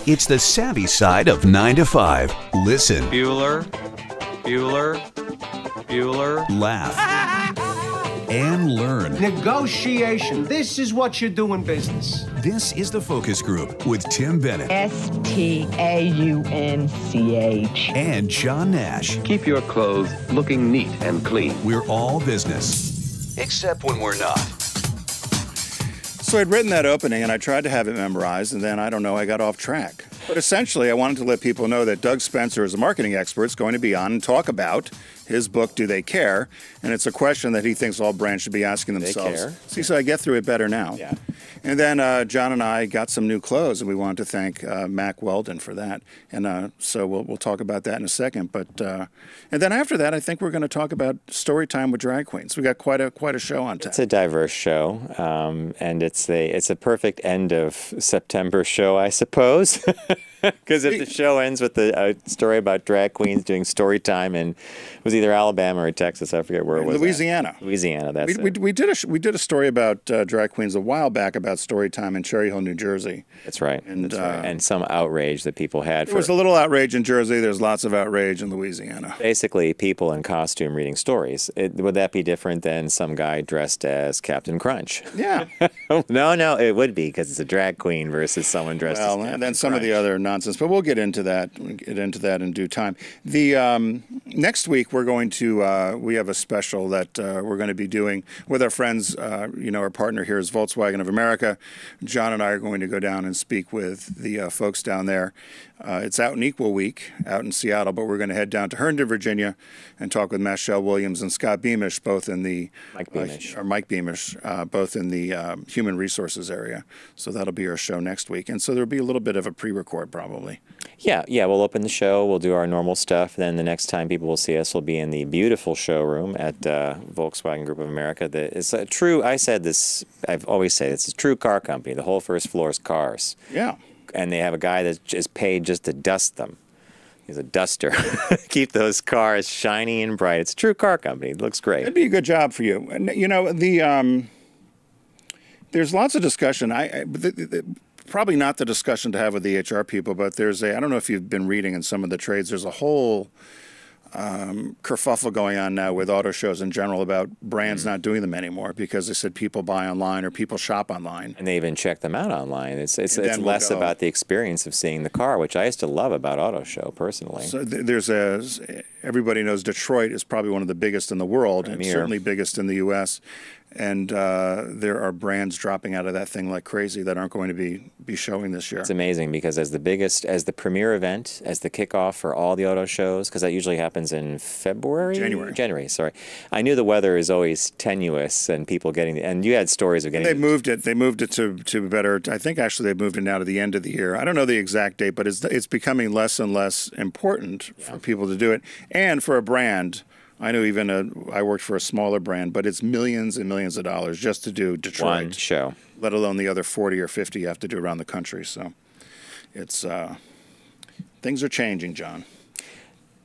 It's the savvy side of 9 to 5. Listen. Bueller. Laugh. And learn. Negotiation. This is what you do in business. This is The Focus Group with Tim Bennett. Staunch. And John Nash. Keep your clothes looking neat and clean. We're all business. Except when we're not. So I'd written that opening, and I tried to have it memorized, and then, I don't know, I got off track. But essentially, I wanted to let people know that Doug Spencer, as a marketing expert, is going to be on and talk about his book, Do They Care? And it's a question that he thinks all brands should be asking themselves. They care. See, so I get through it better now. Yeah. And then John and I got some new clothes, and we wanted to thank Mack Weldon for that. And so we'll talk about that in a second. But and then after that, I think we're going to talk about story time with drag queens. We got quite a show on tap. It's a diverse show, and it's a perfect end of September show, I suppose. Because if the show ends with a story about drag queens doing story time in, it was either Alabama or Texas, I forget where it was. Louisiana. Louisiana, that's it. We did a story about drag queens a while back about story time in Cherry Hill, New Jersey. That's right. And, that's right. And some outrage that people had. There was a little outrage in Jersey. There's lots of outrage in Louisiana. Basically, people in costume reading stories. Would that be different than some guy dressed as Captain Crunch? Yeah. No, it would be, because it's a drag queen versus someone dressed as Captain and then some Crunch. of the other nonsense, but we'll get into that. We'll get into that in due time. The next week we're going to we have a special that we're going to be doing with our friends. Our partner here is Volkswagen of America. John and I are going to go down and speak with the folks down there. It's out in Equal Week, out in Seattle, but we're going to head down to Herndon, Virginia, and talk with Mashelle Williams and Scott Beamish, both in the Mike Beamish, both in the human resources area. So that'll be our show next week, and so there'll be a little bit of a pre-record probably. Yeah. We'll open the show. We'll do our normal stuff. Then the next time people will see us will be in the beautiful showroom at Volkswagen Group of America. That is a true. I said this. I've always said it's a true car company. The whole first floor is cars. Yeah. And they have a guy that is paid just to dust them. He's a duster. Keep those cars shiny and bright. It's a true car company. It looks great. It'd be a good job for you. And, there's lots of discussion. Probably not the discussion to have with the HR people, but I don't know if you've been reading in some of the trades, there's a whole kerfuffle going on now with auto shows in general about brands not doing them anymore because they said people buy online or people shop online. And they even check them out online. It's less about the experience of seeing the car, which I used to love about auto show personally. So everybody knows Detroit is probably one of the biggest in the world, and certainly biggest in the U.S., and there are brands dropping out of that thing like crazy that aren't going to be showing this year. It's amazing because as the premier event, as the kickoff for all the auto shows, because that usually happens in February? January, sorry. I knew the weather is always tenuous and people getting, and you had stories of getting. They moved it to better, I think actually they moved it now to the end of the year. I don't know the exact date, but it's becoming less and less important for people to do it. And for a brand, I know I worked for a smaller brand, but it's millions and millions of dollars just to do Detroit. One show. Let alone the other 40 or 50 you have to do around the country. So it's things are changing, John.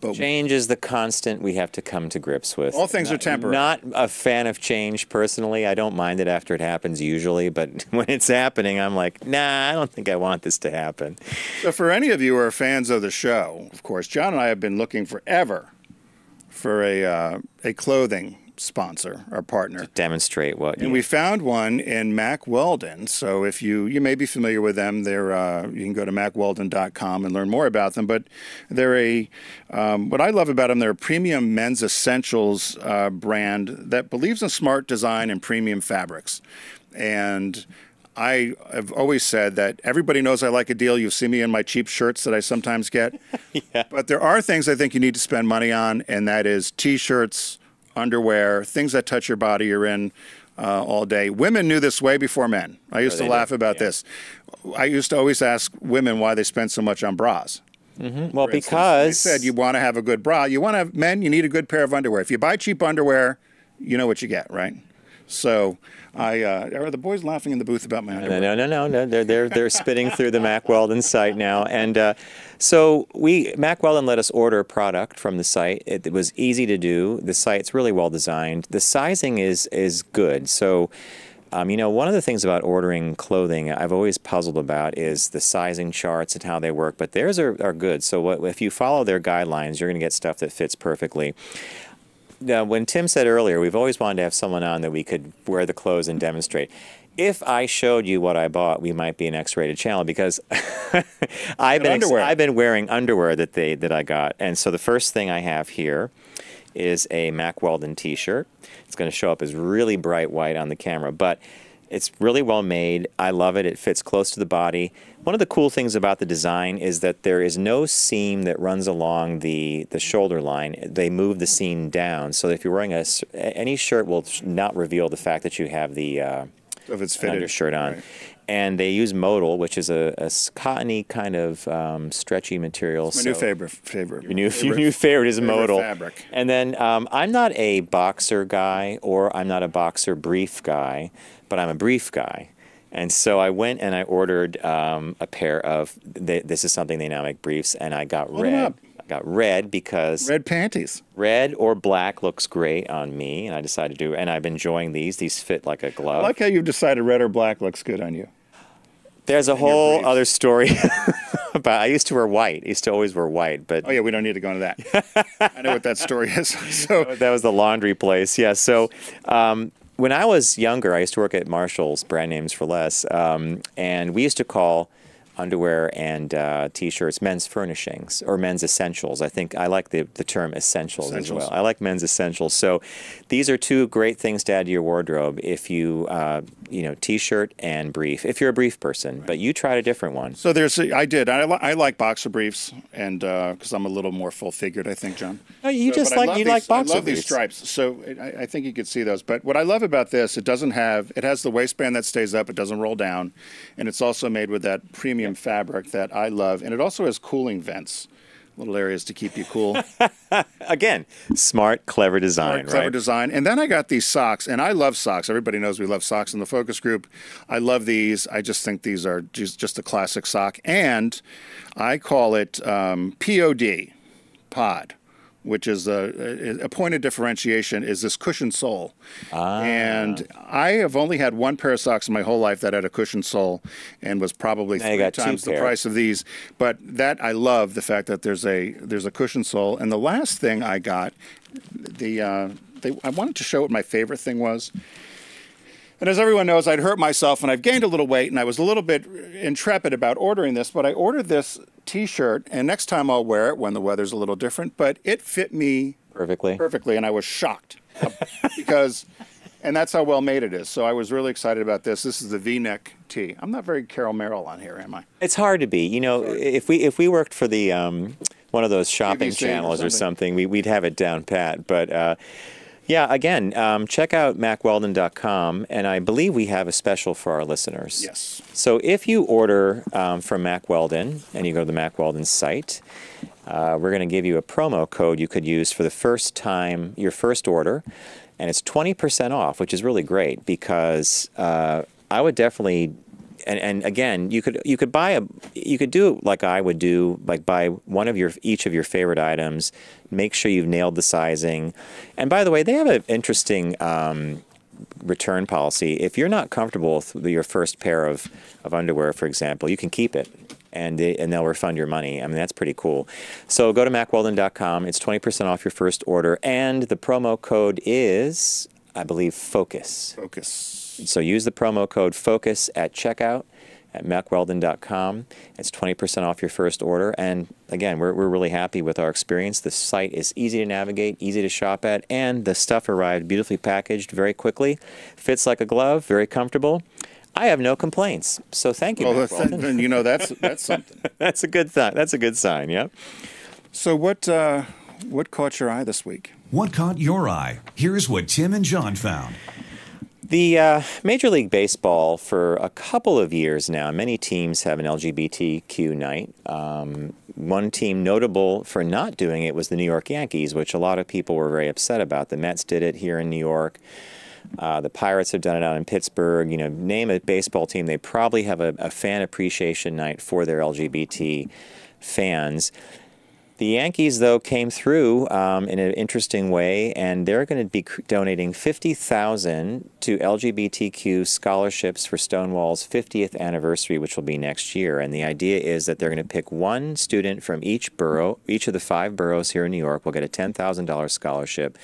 But change is the constant we have to come to grips with. All things are temporary. Not a fan of change personally. I don't mind it after it happens usually, but when it's happening, I'm like, nah, I don't think I want this to happen. So for any of you who are fans of the show, of course, John and I have been looking forever for a clothing sponsor, our partner. To demonstrate what. And we found one in Mack Weldon. So if you may be familiar with them, you can go to mackweldon.com and learn more about them. But they're what I love about them, they're a premium men's essentials brand that believes in smart design and premium fabrics. And I have always said that everybody knows I like a deal. You see me in my cheap shirts that I sometimes get. Yeah. But there are things I think you need to spend money on, and that is T-shirts, underwear, things that touch your body you're in all day. Women knew this way before men. I used to laugh about this. I used to always ask women why they spend so much on bras. Mm-hmm. Well, because they said you want to have a good bra. You want to have men, you need a good pair of underwear. If you buy cheap underwear, you know what you get, right? So are the boys laughing in the booth about my underwear? No. They're spitting through the Mack Weldon site now, and so Mack Weldon let us order a product from the site. It was easy to do. The site's really well designed. The sizing is good. So One of the things about ordering clothing I've always puzzled about is the sizing charts and how they work, but theirs are good. So if you follow their guidelines, you're going to get stuff that fits perfectly. Now, when Tim said earlier, we've always wanted to have someone on that we could wear the clothes and demonstrate. If I showed you what I bought, we might be an X-rated channel because I've been wearing underwear that I got. And so the first thing I have here is a Mack Weldon t-shirt. It's going to show up as really bright white on the camera, but it's really well made. I love it. It fits close to the body. One of the cool things about the design is that there is no seam that runs along the shoulder line. They move the seam down, so if you're wearing any shirt will not reveal the fact that you have the if it's fitted undershirt on. right. And they use modal, which is a cottony kind of stretchy material. My new favorite. Your new favorite is modal. Fabric. And then I'm not a boxer guy or I'm not a boxer brief guy, but I'm a brief guy. And so I went and I ordered a pair of, this is something they now make briefs, and I got red. I got red because red panties. Red or black looks great on me, and I decided to, and I've been enjoying these. These fit like a glove. I like how you've decided red or black looks good on you. There's a whole other story about, I used to wear white. I used to always wear white, but... Oh, yeah, we don't need to go into that. I know what that story is. So that was the laundry place, yeah. So when I was younger, I used to work at Marshall's, brand names for less, and we used to call underwear and T-shirts men's furnishings or men's essentials. I think I like the term essentials as well. I like men's essentials. So these are two great things to add to your wardrobe if you, T-shirt and brief, if you're a brief person. Right. But you tried a different one. So I like boxer briefs, and because I'm a little more full-figured, I think, John. No, you like boxer briefs. I love these stripes. So I think you could see those. But what I love about this, it has the waistband that stays up. It doesn't roll down, and it's also made with that premium fabric that I love, and it also has cooling vents, little areas to keep you cool. Again, smart, clever design, clever design. And then I got these socks, and I love socks. Everybody knows we love socks in the focus group. I love these. I just think these are just a classic sock, and I call it pod, which is a point of differentiation, is this cushioned sole. And I have only had one pair of socks in my whole life that had a cushioned sole and was probably 3 times the price of these. But that, I love the fact that there's a cushioned sole. And the last thing I got, I wanted to show what my favorite thing was. And as everyone knows, I'd hurt myself, and I've gained a little weight, and I was a little bit intrepid about ordering this, but I ordered this T-shirt, and next time I'll wear it when the weather's a little different, but it fit me perfectly, and I was shocked and that's how well made it is. So I was really excited about this. This is the V-neck tee. I'm not very Carol Merrill on here, am I? It's hard to be. If we worked for the one of those shopping channels or something, we'd have it down pat, but... yeah, again, check out MackWeldon.com, and I believe we have a special for our listeners. Yes. So if you order from Mack Weldon, and you go to the Mack Weldon site, we're going to give you a promo code you could use for the first time, your first order, and it's 20% off, which is really great because I would definitely... And again, you could do it like I would do, like buy each of your favorite items, make sure you've nailed the sizing. And by the way, they have an interesting return policy. If you're not comfortable with your first pair of underwear, for example, you can keep it and they'll refund your money. I mean, that's pretty cool. So go to MackWeldon.com. It's 20% off your first order, and the promo code is, I believe, FOCUS. FOCUS. So use the promo code FOCUS at checkout at MackWeldon.com. It's 20% off your first order. And again, we're really happy with our experience. The site is easy to navigate, easy to shop at, and the stuff arrived beautifully packaged very quickly. Fits like a glove, very comfortable. I have no complaints. So thank you, Mack Weldon. Then that's something. That's a good sign. That's a good sign, yeah. So what caught your eye this week? What caught your eye? Here's what Tim and John found. The Major League Baseball, for a couple of years now, many teams have an LGBTQ night. One team notable for not doing it was the New York Yankees, which a lot of people were very upset about. The Mets did it here in New York. The Pirates have done it out in Pittsburgh. Name a baseball team, they probably have a fan appreciation night for their LGBT fans. The Yankees, though, came through in an interesting way, and they're going to be donating $50,000 to LGBTQ scholarships for Stonewall's 50th anniversary, which will be next year. And the idea is that they're going to pick one student from each borough. Each of the 5 boroughs here in New York will get a $10,000 scholarship,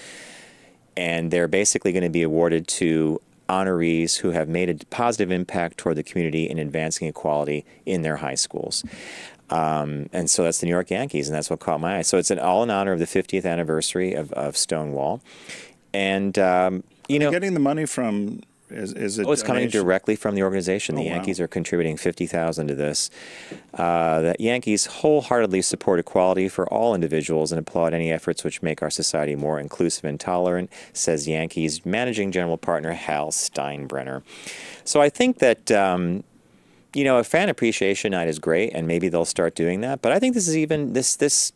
and they're basically going to be awarded to honorees who have made a positive impact toward the community in advancing equality in their high schools. And so that's the New York Yankees, and that's what caught my eye. So it's all in honor of the 50th anniversary of Stonewall. And, you know, getting the money from, is it? Oh, it's coming donation? directly from the organization. The Yankees are contributing $50,000 to this. The Yankees wholeheartedly support equality for all individuals and applaud any efforts which make our society more inclusive and tolerant, says Yankees Managing General Partner Hal Steinbrenner. So I think that, you know, a fan appreciation night is great, and maybe they'll start doing that. But I think this is even, it's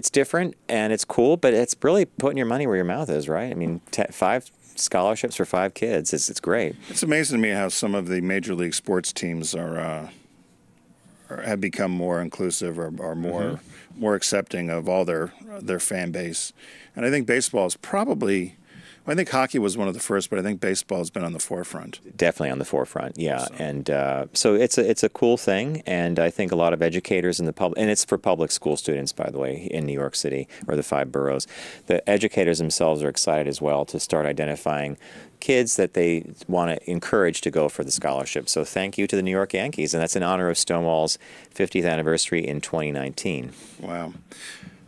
different and it's cool, but it's really putting your money where your mouth is, right? I mean, 5 scholarships for 5 kids. It's great. It's amazing to me how some of the major league sports teams have become more inclusive or more accepting of all their fan base. And I think baseball is probably, I think hockey was one of the first, but I think baseball has been on the forefront. Definitely on the forefront, yeah. So. And so it's a cool thing, and I think a lot of educators in the public, and it's for public school students, by the way, in New York City, or the 5 boroughs. The educators themselves are excited as well to start identifying kids that they want to encourage to go for the scholarship. So thank you to the New York Yankees, and that's in honor of Stonewall's 50th anniversary in 2019. Wow.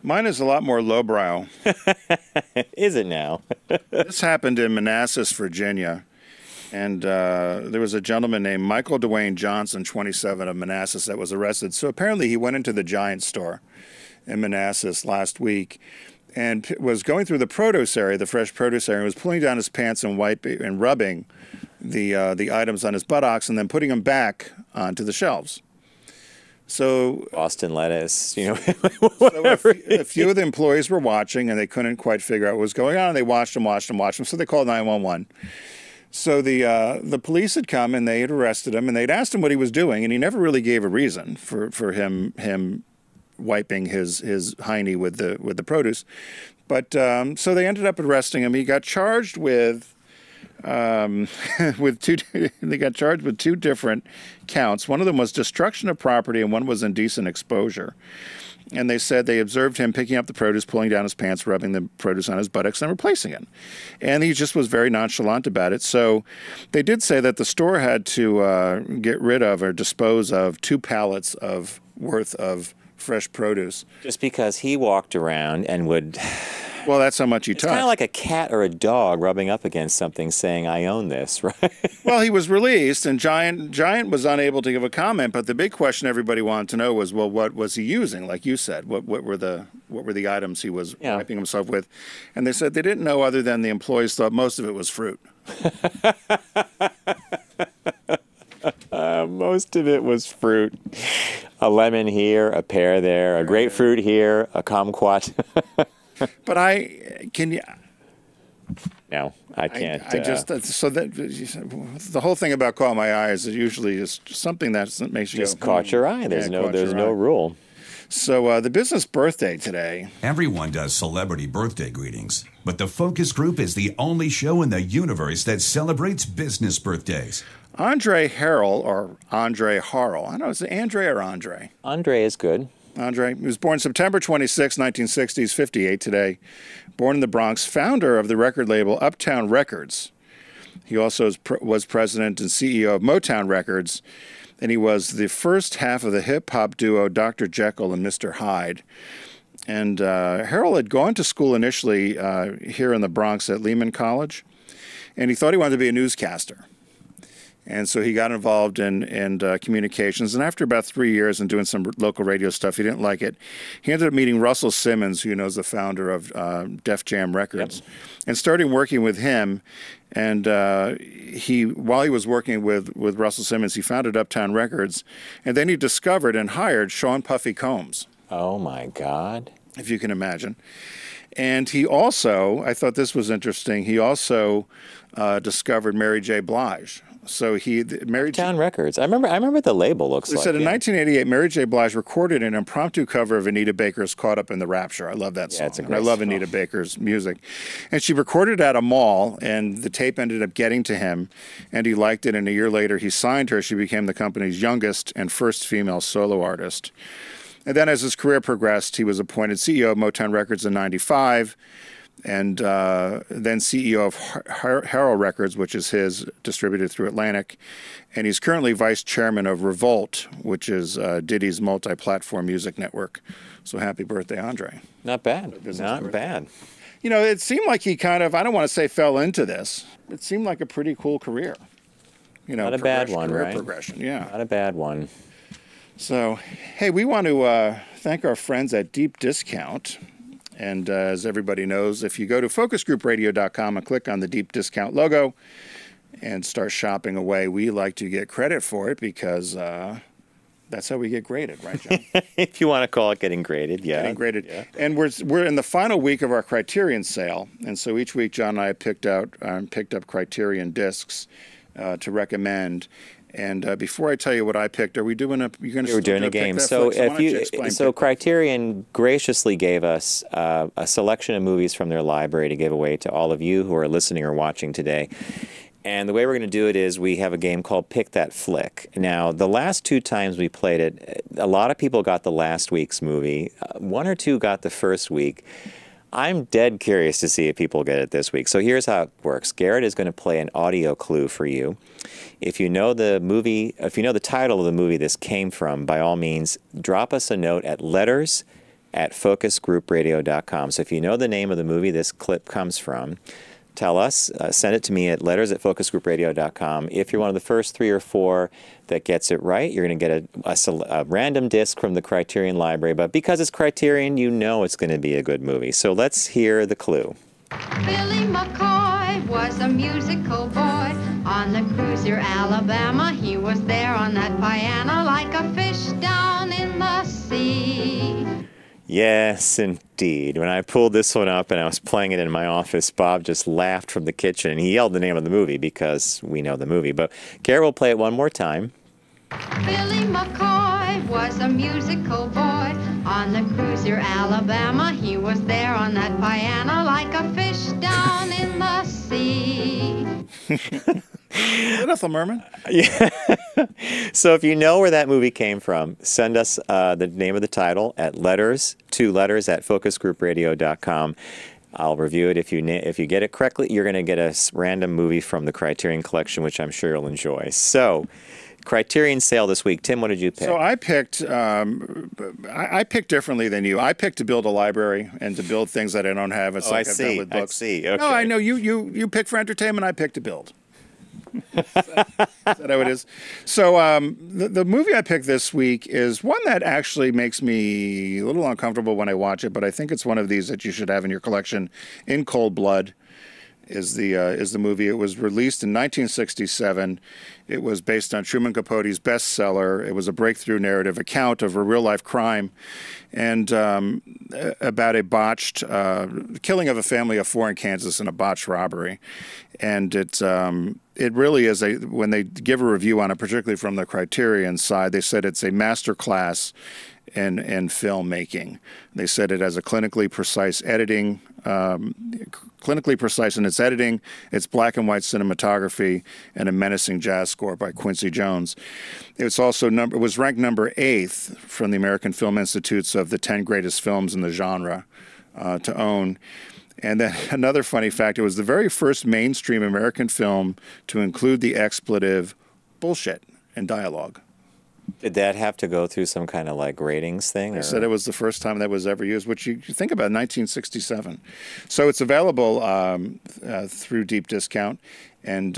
Mine is a lot more lowbrow. Is it now? This happened in Manassas, Virginia, and there was a gentleman named Michael Dwayne Johnson, 27, of Manassas, that was arrested. So apparently he went into the Giant store in Manassas last week and was going through the produce area, the fresh produce area, and was pulling down his pants and rubbing the items on his buttocks and then putting them back onto the shelves. So Boston lettuce, you know. So a few of the employees were watching, and they couldn't quite figure out what was going on. And they watched him. So they called 911. So the police had come, and they had arrested him, and they'd asked him what he was doing, and he never really gave a reason for him wiping his hiney with the produce. But so they ended up arresting him. He got charged with they got charged with 2 different counts. One of them was destruction of property, and one was indecent exposure. And they said they observed him picking up the produce, pulling down his pants, rubbing the produce on his buttocks, and replacing it. And he just was very nonchalant about it. So they did say that the store had to get rid of or dispose of 2 pallets worth of fresh produce. Just because he walked around and would... Well, that's how much he touched. It's kind of like a cat or a dog rubbing up against something saying, I own this, right? Well, he was released, and Giant was unable to give a comment, but the big question everybody wanted to know was, well, what was he using? Like you said, what were the items he was wiping himself with? And they said they didn't know, other than the employees thought most of it was fruit. Most of it was fruit. A lemon here, a pear there, a grapefruit here, a kumquat. But No, I can't. The whole thing about caught my eye is it usually is something that makes you just caught your eye. There's no rule. So the business birthday today. Everyone does celebrity birthday greetings, but the Focus Group is the only show in the universe that celebrates business birthdays. Andre Harrell, or Andre Harrell. I don't know, is it Andre or Andre? Andre is good. Andre, he was born September 26, 1960. He's 58 today. Born in the Bronx, founder of the record label Uptown Records. He also was president and CEO of Motown Records, and he was the first half of the hip-hop duo Dr. Jekyll and Mr. Hyde. And Harrell had gone to school initially here in the Bronx at Lehman College, and he thought he wanted to be a newscaster. And so he got involved in communications. And after about 3 years and doing some local radio stuff, he didn't like it. He ended up meeting Russell Simmons, who knows the founder of Def Jam Records, and started working with him. And while he was working with Russell Simmons, he founded Uptown Records. And then he discovered and hired Sean Puffy Combs. Oh, my God. If you can imagine. And he also, I thought this was interesting, he also discovered Mary J. Blige. So Mary Town Records. I remember what the label looks They like. said in 1988, Mary J. Blige recorded an impromptu cover of Anita Baker's "Caught Up in the Rapture." I love that song. It's a And great I love song. Anita Baker's music. And she recorded it at a mall, and the tape ended up getting to him, and he liked it. And a year later, he signed her. She became the company's youngest and first female solo artist. And then as his career progressed, he was appointed CEO of Motown Records in '95. And then CEO of Harrow Records, which is his, distributed through Atlantic. And he's currently vice chairman of Revolt, which is Diddy's multi-platform music network. So happy birthday, Andre. Not bad. Not bad. You know, it seemed like he kind of, I don't want to say fell into this. It seemed like a pretty cool career. You know, Not a bad one, right? Progression, yeah. Not a bad one. So, hey, we want to thank our friends at Deep Discount. And as everybody knows, if you go to focusgroupradio.com and click on the Deep Discount logo and start shopping away, we like to get credit for it because that's how we get graded, right, John? If you want to call it getting graded, yeah. Getting graded. Yeah. And we're in the final week of our Criterion sale. And so each week, John and I picked up Criterion discs to recommend. And before I tell you what I picked, are we doing a? You're going to. We're doing a game. So Criterion graciously gave us a selection of movies from their library to give away to all of you who are listening or watching today. And the way we're going to do it is we have a game called Pick That Flick. Now, the last 2 times we played it, a lot of people got the last week's movie. 1 or 2 got the first week. I'm dead curious to see if people get it this week. So here's how it works. Garrett is going to play an audio clue for you. If you know the movie, if you know the title of the movie this came from, by all means, drop us a note at letters@focusgroupradio.com. So if you know the name of the movie this clip comes from, tell us, send it to me at letters@focusgroupradio.com. If you're one of the first 3 or 4 that gets it right, you're going to get a random disc from the Criterion library. But because it's Criterion, you know it's going to be a good movie. So let's hear the clue. Billy McCoy was a musical boy on the cruiser Alabama. He was there on that piano like a fish down in the sea. Yes, indeed. When I pulled this one up and I was playing it in my office, Bob just laughed from the kitchen and he yelled the name of the movie because we know the movie. But Garrett will play it one more time. Billy McCoy was a musical boy on the cruiser Alabama. He was there on that piano like a fish down in the sea. Is that Ethel Merman? Yeah. So if you know where that movie came from, send us the name of the title at letters@focusgroupradio.com. I'll review it. If you get it correctly, you're going to get a random movie from the Criterion Collection, which I'm sure you'll enjoy. So, Criterion sale this week. Tim, what did you pick? So I picked differently than you. I picked to build a library and to build things that I don't have. It's like I've done with books. I see. Okay. No, I know you pick for entertainment. I pick to build. Is that how it is? So the movie I picked this week is one that actually makes me a little uncomfortable when I watch it, but I think it's one of these that you should have in your collection. In Cold Blood is the movie. It was released in 1967. It was based on Truman Capote's bestseller. It was a breakthrough narrative account of a real-life crime and about a botched killing of a family of 4 in Kansas in a botched robbery. And it really is when they give a review on it, particularly from the Criterion side, they said it's a master class in filmmaking. They said it has a clinically precise editing, clinically precise in its editing, its black and white cinematography, and a menacing jazz score by Quincy Jones. It was ranked number 8th from the American Film Institutes of the 10 greatest films in the genre to own. And then another funny fact, it was the very first mainstream American film to include the expletive bullshit in dialogue. Did that have to go through some kind of like ratings thing? They said it was the first time that was ever used, which you think about 1967. So it's available through Deep Discount, and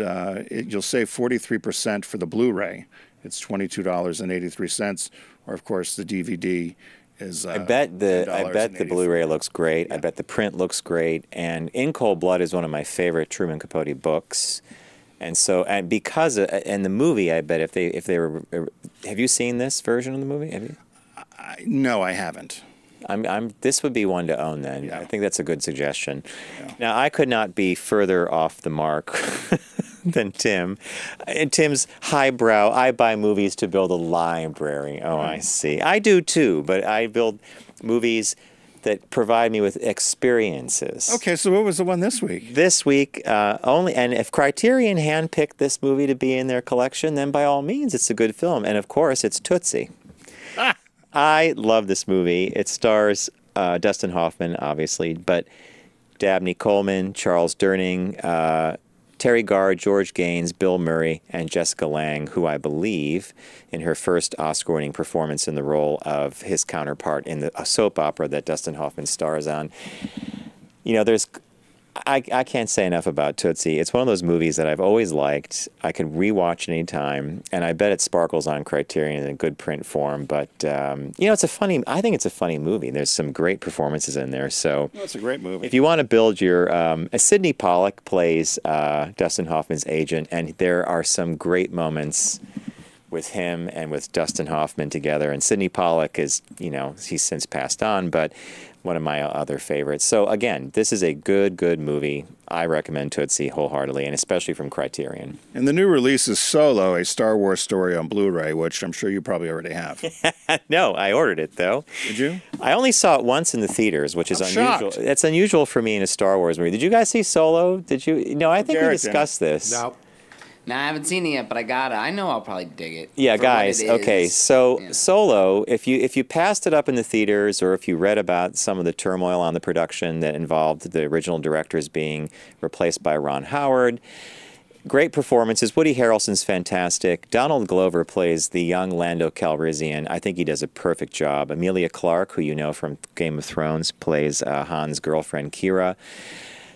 you'll save 43% for the Blu-ray. It's $22.83, or of course the DVD is. I bet the Blu-ray looks great. Yeah. I bet the print looks great, and In Cold Blood is one of my favorite Truman Capote books. And so, and because and the movie, I bet if they were, have you seen this version of the movie? Have you? No, I haven't. This would be one to own then. Yeah. I think that's a good suggestion. Yeah. Now, I could not be further off the mark than Tim. And Tim's highbrow, I buy movies to build a library. Oh, I see. I do too, but I build movies that provide me with experiences. Okay, so what was the one this week? This week, only, and if Criterion handpicked this movie to be in their collection, then by all means, it's a good film. And of course, it's Tootsie. I love this movie. It stars Dustin Hoffman, obviously, but Dabney Coleman, Charles Durning, Terry Garr, George Gaines, Bill Murray, and Jessica Lange, who I believe, in her first Oscar-winning performance in the role of his counterpart in a soap opera that Dustin Hoffman stars on. You know, I can't say enough about Tootsie. It's one of those movies that I've always liked. I can rewatch any time, and I bet it sparkles on Criterion in a good print form. But you know, I think it's a funny movie. There's some great performances in there. So it's a great movie. If you want to build your, Sidney Pollack plays Dustin Hoffman's agent, and there are some great moments with him and with Dustin Hoffman together. And Sidney Pollack is, you know, he's since passed on, but one of my other favorites. So again, this is a good movie. I recommend Tootsie wholeheartedly, and especially from Criterion. And the new release is Solo, a Star Wars story on Blu-ray, which I'm sure you probably already have. No, I ordered it, though. Did you? I only saw it once in the theaters, which is unusual. Shocked. It's unusual for me in a Star Wars movie. Did you guys see Solo? Did you? No, I think we Garrett discussed this. No. No, I haven't seen it yet, but I got it. I know I'll probably dig it. Yeah, for guys. what it Okay, is. so Yeah. Solo, if you passed it up in the theaters, or if you read about some of the turmoil on the production that involved the original directors being replaced by Ron Howard, great performances. Woody Harrelson's fantastic. Donald Glover plays the young Lando Calrissian. I think he does a perfect job. Emilia Clarke, who you know from Game of Thrones, plays Han's girlfriend Kira.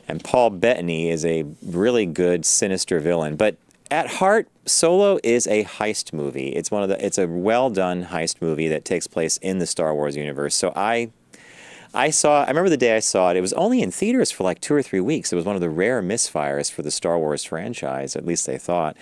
And Paul Bettany is a really good, sinister villain. But at heart, Solo is a heist movie. It's a well-done heist movie that takes place in the Star Wars universe. So I remember the day I saw it. It was only in theaters for like 2 or 3 weeks. It was one of the rare misfires for the Star Wars franchise, at least they thought.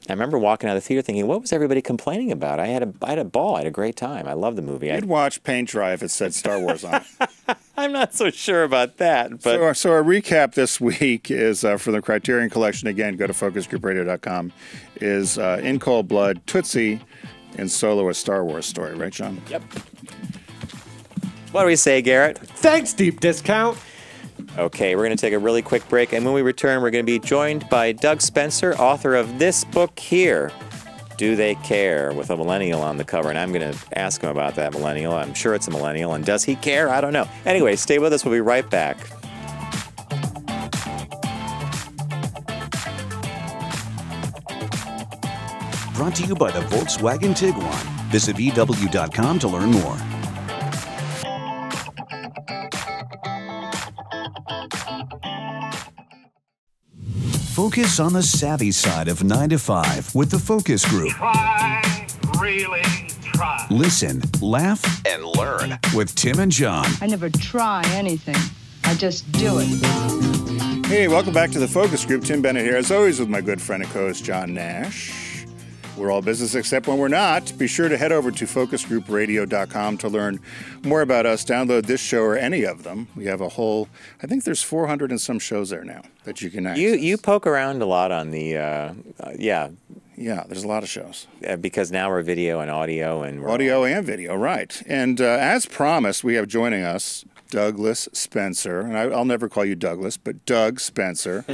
I remember walking out of the theater thinking, what was everybody complaining about? I had a ball. I had a great time. I love the movie. You'd watch paint dry if it said Star Wars on it. I'm not so sure about that. But So our recap this week is for the Criterion Collection. Again, go to focusgroupradio.com. Is In Cold Blood, Tootsie, and Solo, a Star Wars story. Right, John? Yep. What do we say, Garrett? Thanks, Deep Discount. Okay, we're going to take a really quick break, and when we return, we're going to be joined by Doug Spencer, author of this book here, Do They Care?, with a millennial on the cover, and I'm going to ask him about that millennial. I'm sure it's a millennial, and does he care? I don't know. Anyway, stay with us. We'll be right back. Brought to you by the Volkswagen Tiguan. Visit VW.com to learn more. Focus on the savvy side of 9 to 5 with the Focus Group. Try, really try. Listen, laugh, and learn with Tim and John. I never try anything. I just do it. Hey, welcome back to the Focus Group. Tim Bennett here, as always, with my good friend and co-host John Nash. We're all business except when we're not. Be sure to head over to focusgroupradio.com to learn more about us. Download this show or any of them. We have a whole, I think there's 400 and some shows there now that you can access. You poke around a lot on the, Yeah, there's a lot of shows. because now we're video and audio. And Audio and video, right. And as promised, we have joining us Douglas Spencer. And I'll never call you Douglas, but Doug Spencer.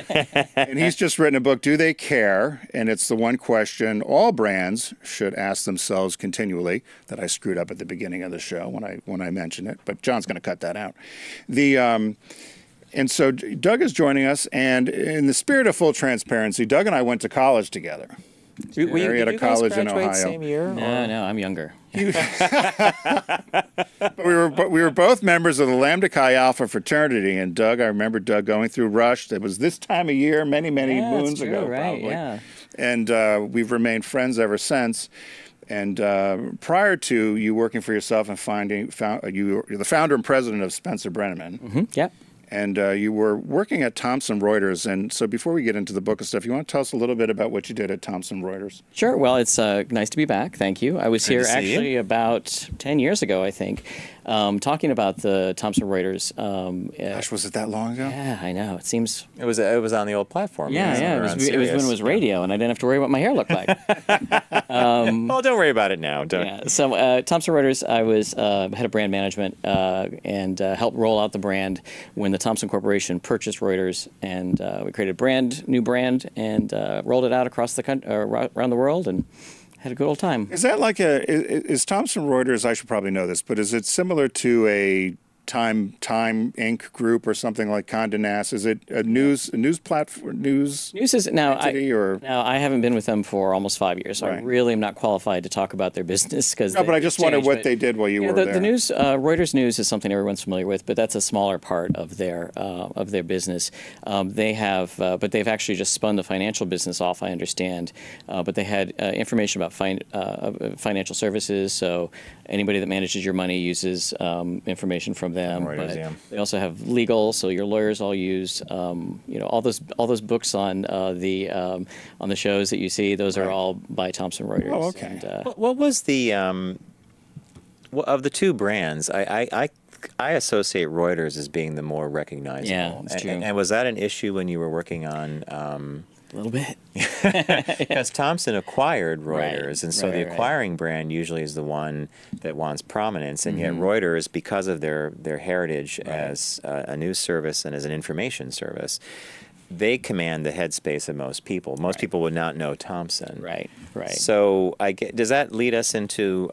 And he's just written a book, Do They Care? And it's the one question all brands should ask themselves continually that I screwed up at the beginning of the show when I mentioned it. But John's going to cut that out. And so Doug is joining us. And in the spirit of full transparency, Doug and I went to college together. Did you guys college in graduate Ohio. Same year? No, I'm younger. But we were both members of the Lambda Chi Alpha fraternity, and Doug, I remember Doug going through Rush. It was this time of year, many moons ago, right, probably. yeah. And we've remained friends ever since. And prior to you working for yourself and you're the founder and president of Spencer Brenneman. Mm-hmm. Yep. And you were working at Thomson Reuters. And so before we get into the book and stuff, you want to tell us a little bit about what you did at Thomson Reuters? Sure. Well, it's nice to be back. Thank you. I was Good here to see you. actually about 10 years ago, I think. talking about the Thomson Reuters. Gosh, was it that long ago? Yeah, I know. It seems. It was on the old platform. Yeah. It was when it was radio, and I didn't have to worry what my hair looked like. Well, don't worry about it now. Don't. Yeah. So Thomson Reuters, I was head of brand management and helped roll out the brand when the Thomson Corporation purchased Reuters, and we created a new brand, and rolled it out across the country, around the world, and had a good old time. Is that like is Thomson Reuters, I should probably know this, but is it similar to a Time Inc. group or something like Condé Nast? Is it a news platform? News is now. Now I haven't been with them for almost 5 years, so I really am not qualified to talk about their business but I just wondered what they did while you were there. The news, Reuters News, is something everyone's familiar with, but that's a smaller part of their business. They have, but they've actually just spun the financial business off, I understand. But they had information about financial services, so anybody that manages your money uses information from them. Reuters, yeah. They also have legal, so your lawyers all use all those books on the shows that you see. Those are all by Thomson Reuters. Oh, okay. And, what was the of the two brands? I associate Reuters as being the more recognizable. Yeah, it's true. And was that an issue when you were working on? A little bit. Because Thomson acquired Reuters, Right, and so the acquiring brand usually is the one that wants prominence, and yet Reuters, because of their heritage as a news service and as an information service, they command the headspace of most people. Most people would not know Thomson. Right. So does that lead us into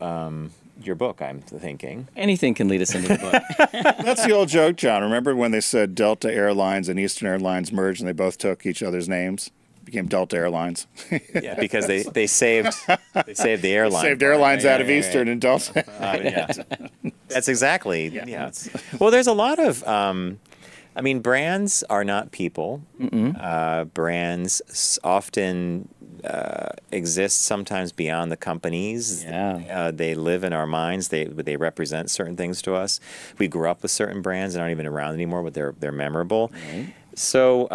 your book, I'm thinking? Anything can lead us into the book. That's the old joke, John. Remember when they said Delta Airlines and Eastern Airlines merged and they both took each other's names? Became Delta Airlines. Yeah, because they saved the airline. Saved airlines out of Eastern and Delta. Yeah. That's exactly. Yeah. Well, there's a lot of. Brands are not people. Brands often exist sometimes beyond the companies. Yeah. They live in our minds. They represent certain things to us. We grew up with certain brands that aren't even around anymore, but they're memorable. Right. So.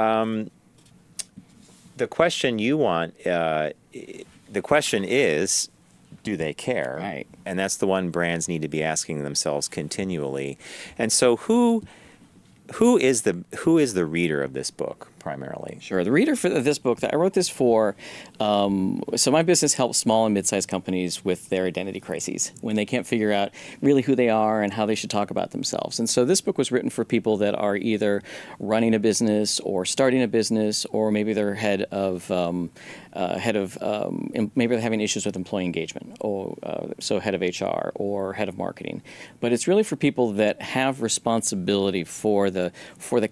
The question the question is, do they care? Right. And that's the one brands need to be asking themselves continually. And so who is the reader of this book primarily? Sure. The reader for this book, I wrote this for, so my business helps small and mid-sized companies with their identity crises when they can't figure out really who they are and how they should talk about themselves. And so this book was written for people that are either running a business or starting a business, or maybe they're maybe they're having issues with employee engagement, or so head of HR or head of marketing. But it's really for people that have responsibility for the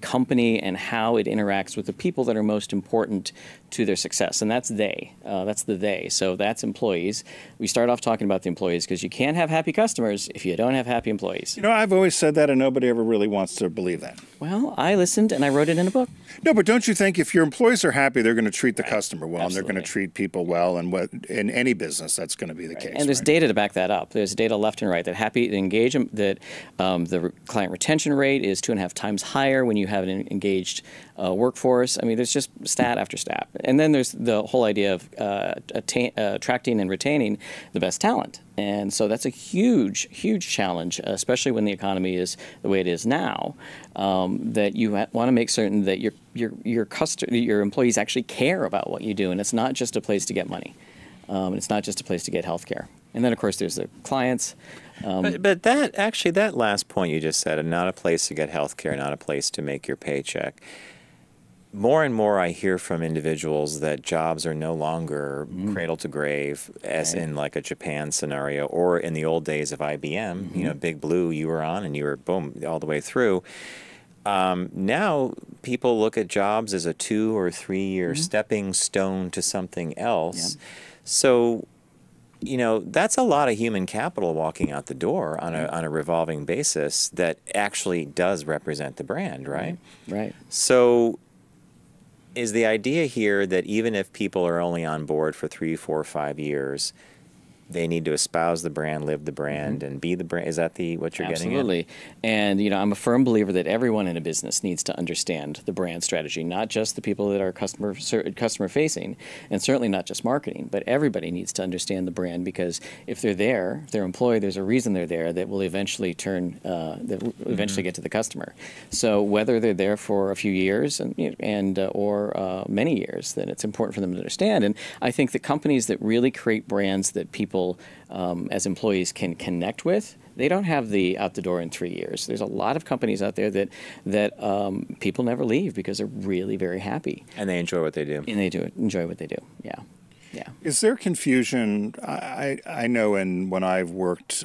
company and how it interacts with the people that are most important to their success, and that's they. That's the they. So that's employees. We start off talking about the employees because you can't have happy customers if you don't have happy employees. You know, I've always said that, and nobody ever really wants to believe that. Well, I listened and I wrote it in a book. No, but don't you think if your employees are happy, they're going to treat the customer well, Absolutely. and they're going to treat people well, and in any business, that's going to be the case. And there's data to back that up. There's data left and right that the client retention rate is 2.5 times higher when you have an engaged workforce. I mean, there's just stat after stat. And then there's the whole idea of attracting and retaining the best talent. And so that's a huge, huge challenge, especially when the economy is the way it is now, that you want to make certain that your employees actually care about what you do, and it's not just a place to get money. And it's not just a place to get health care. And then, of course, there's the clients. But that last point you just said, and not a place to get health care, not a place to make your paycheck. More and more I hear from individuals that jobs are no longer cradle to grave, as in like a Japan scenario, or in the old days of IBM, you know, Big Blue, you were on and you were, boom, all the way through. Now people look at jobs as a 2 or 3 year stepping stone to something else. Yeah. So, you know, that's a lot of human capital walking out the door on a revolving basis that actually does represent the brand, right? Right. So is the idea here that even if people are only on board for 3, 4, 5 years, they need to espouse the brand, live the brand, and be the brand. Is that what you're getting at? Absolutely. And, I'm a firm believer that everyone in a business needs to understand the brand strategy, not just the people that are customer facing, and certainly not just marketing, but everybody needs to understand the brand, because if they're there, if they're employed, there's a reason they're there that will eventually get to the customer. So whether they're there for a few years or many years, then it's important for them to understand. And I think that companies that really create brands that people as employees can connect with, they don't have the out the door in 3 years. There's a lot of companies out there that people never leave because they're really very happy. And they enjoy what they do. And they do enjoy what they do. Yeah. Yeah. Is there confusion? I know when I've worked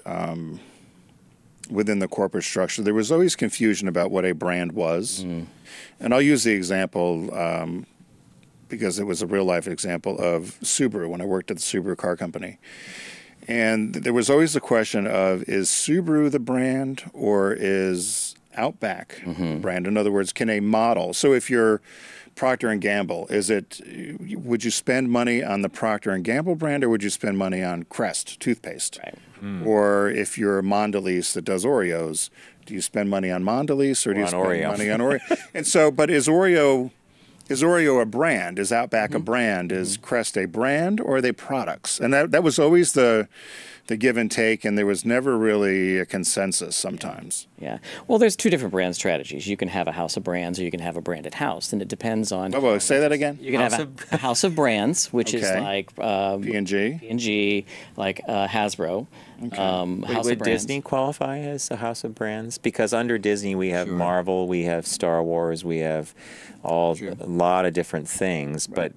within the corporate structure, there was always confusion about what a brand was. And I'll use the example because it was a real life example of Subaru when I worked at the Subaru car company. And there was always the question of, is Subaru the brand or is Outback the brand? In other words, can a model, so if you're Procter & Gamble, would you spend money on the Procter & Gamble brand or would you spend money on Crest toothpaste? Right. Or if you're Mondelez that does Oreos, do you spend money on Mondelez or do you spend money on Oreo? And so, but is Oreo a brand? Is Outback a brand? Is Crest a brand, or are they products? And that was always the give and take, and there was never really a consensus sometimes. Yeah. Well, there's two different brand strategies. You can have a house of brands, or you can have a branded house, and it depends on... Whoa, say that again? You can have a house of brands, which is like... P&G? P&G, like Hasbro. Okay. Would Disney qualify as a house of brands? Because under Disney we have Marvel, we have Star Wars, we have a lot of different things, but